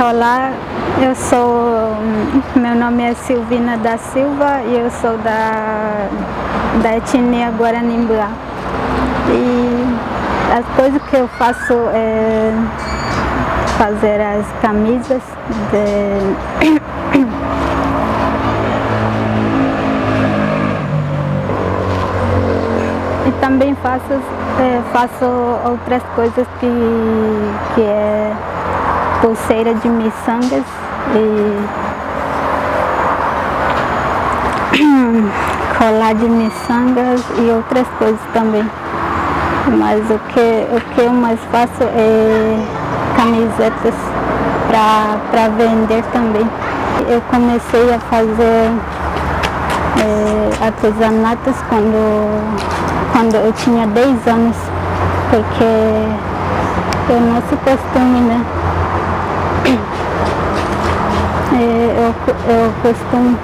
Olá, meu nome é Silvina da Silva e eu sou da etnia Guaranimbá. E as coisas que eu faço é fazer as camisas e também faço outras coisas que é pulseira de miçangas e colar de miçangas e outras coisas também. Mas o que eu mais faço é camisetas para vender também. Eu comecei a fazer artesanatos quando eu tinha 10 anos, porque é o nosso costume, né? Eu costumo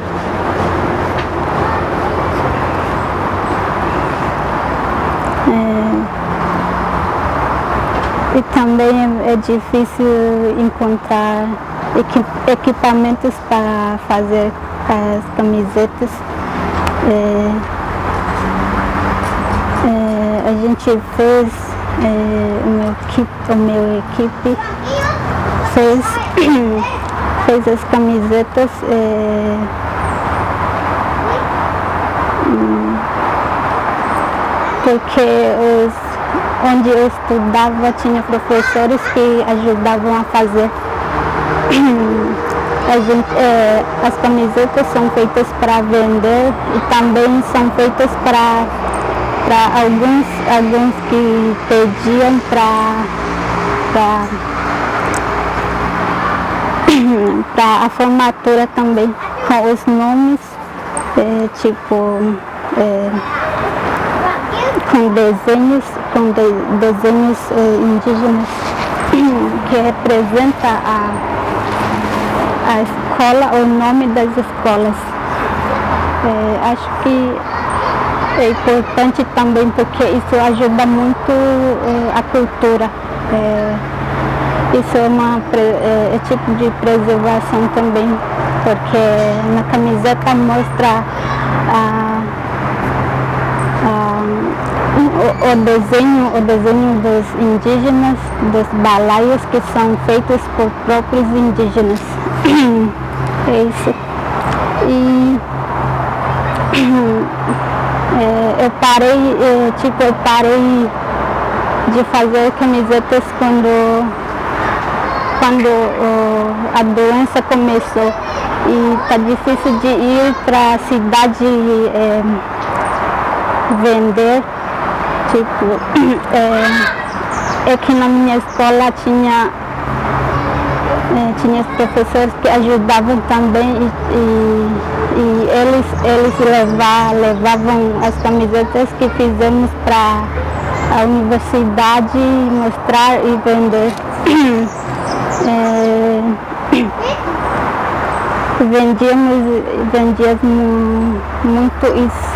e também é difícil encontrar equipamentos para fazer as camisetas. A gente fez, o meu equipe fez as camisetas porque onde eu estudava tinha professores que ajudavam a fazer. As camisetas são feitas para vender e também são feitas para alguns que pediam para a formatura também, com os nomes, com desenhos indígenas que representa a escola, o nome das escolas. Acho que é importante também porque isso ajuda muito a cultura. Isso é tipo de preservação também, porque na camiseta mostra o desenho dos indígenas, dos balaios que são feitos por próprios indígenas. É isso. E eu parei de fazer camisetas quando a doença começou e tá difícil de ir para a cidade vender. Que na minha escola tinha professores que ajudavam também e eles levavam as camisetas que fizemos para a universidade mostrar e vender. Vendíamos muito isso.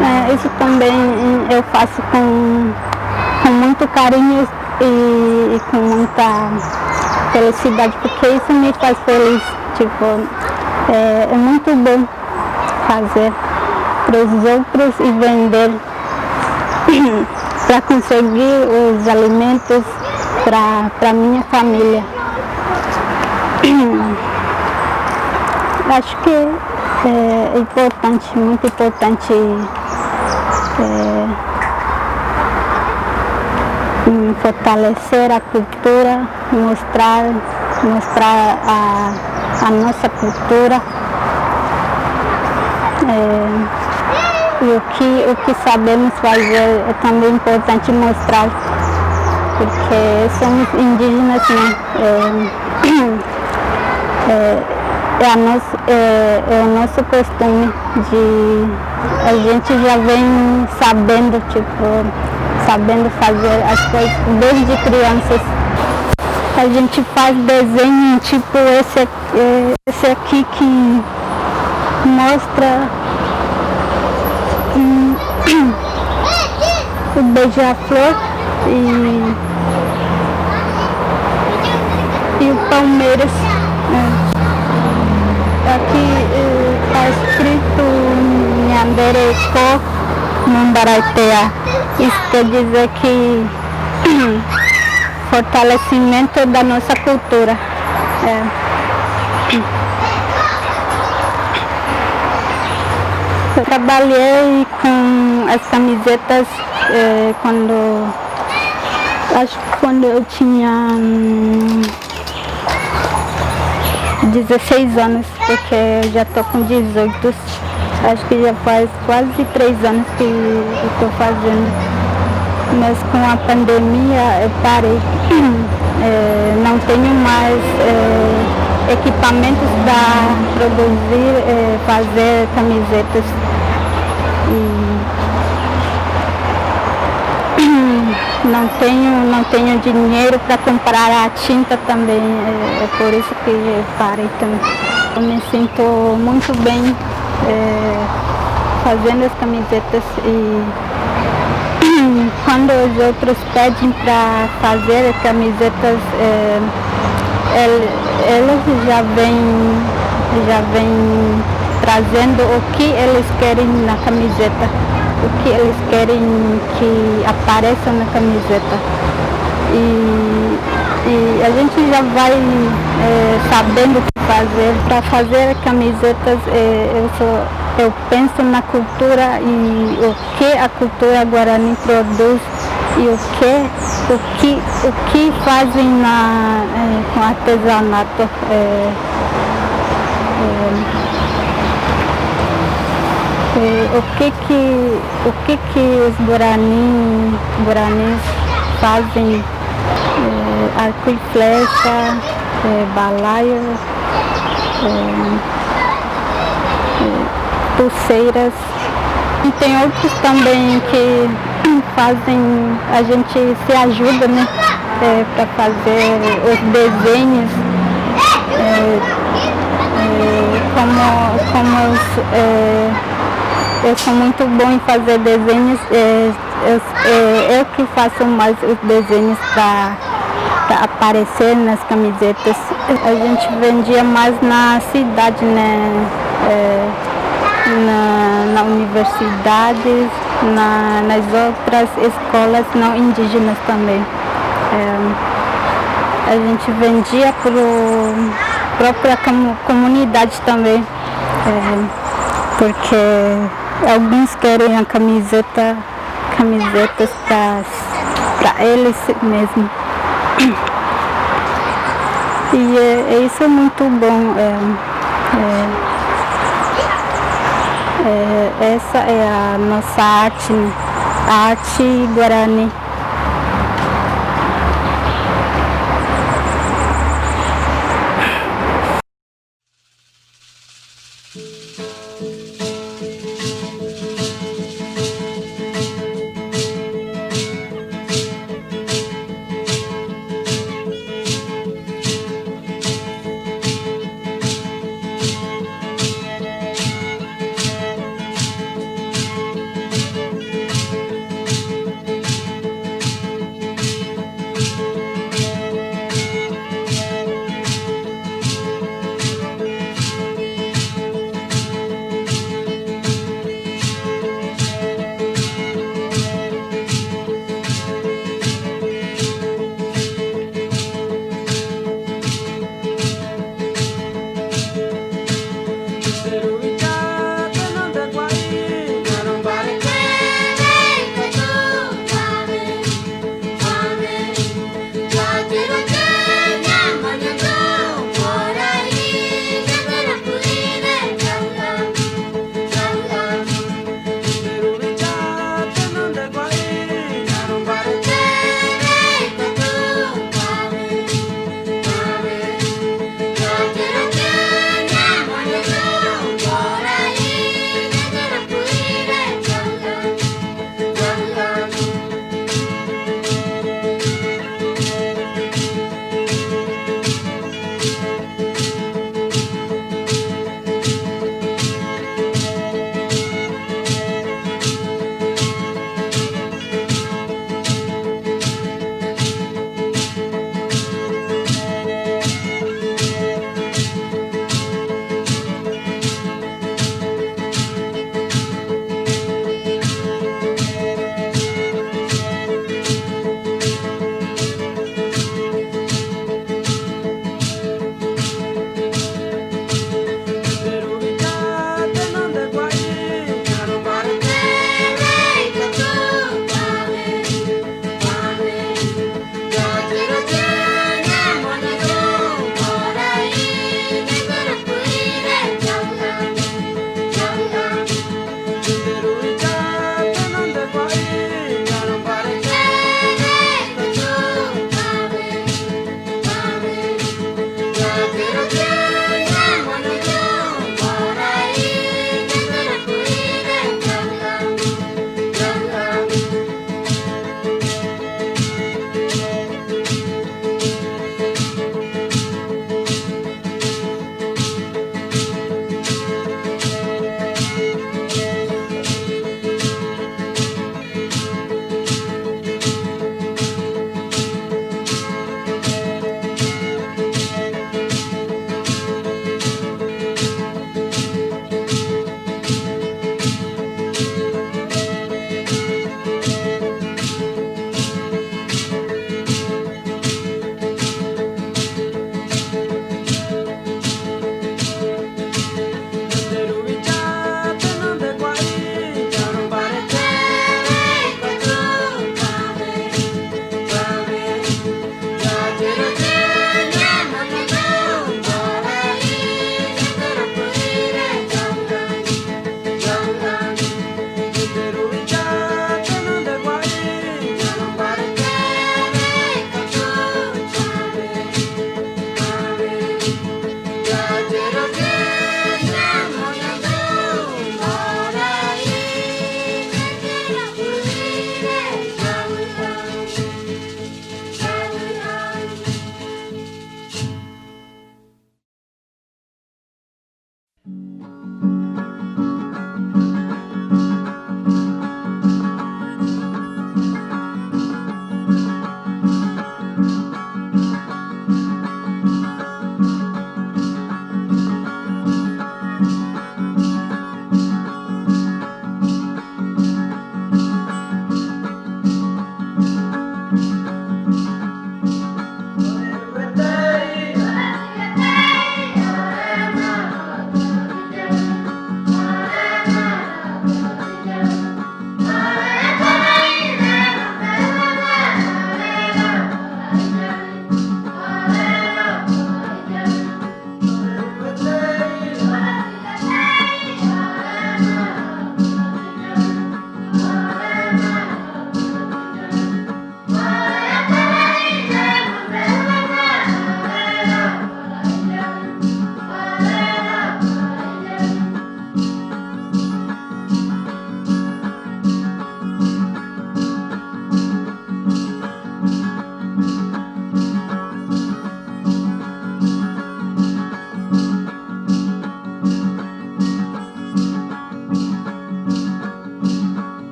Mas isso também eu faço com muito carinho e com muita felicidade, porque isso me faz feliz. É muito bom fazer para os outros e vender para conseguir os alimentos para minha família. Acho que é importante, muito importante fortalecer a cultura, mostrar a nossa cultura. E o que sabemos fazer é também importante mostrar, porque somos indígenas, né? É o nosso costume a gente já vem sabendo fazer as coisas desde crianças. A gente faz desenho tipo esse aqui que mostra o beija-flor e o Palmeiras. Aqui está escrito Nhandereco Mumbaraiteá. Isso quer dizer que fortalecimento da nossa cultura. Eu trabalhei com as camisetas acho que quando eu tinha 16 anos, porque eu já estou com 18, acho que já faz quase 3 anos que eu estou fazendo, mas com a pandemia eu parei, não tenho mais equipamentos para produzir, fazer camisetas e não tenho dinheiro para comprar a tinta também, é por isso que eu parei também. Eu me sinto muito bem fazendo as camisetas e quando os outros pedem para fazer as camisetas, eles já vêm trazendo o que eles querem na camiseta, o que eles querem que apareça na camiseta. E a gente já vai sabendo o que fazer. Para fazer camisetas, eu penso na cultura e o que a cultura guarani produz e o que fazem com artesanato. O que os guaranis fazem, arco e flecha, balaio, pulseiras. E tem outros também que fazem, a gente se ajuda, né, para fazer os desenhos. Como eu sou muito bom em fazer desenhos, eu que faço mais os desenhos para aparecer nas camisetas. A gente vendia mais na cidade, né? Na universidade, nas outras escolas não indígenas também. A gente vendia para a própria comunidade também, porque alguns querem a camisetas para eles mesmos. E isso é muito bom. Essa é a nossa arte, a arte guarani.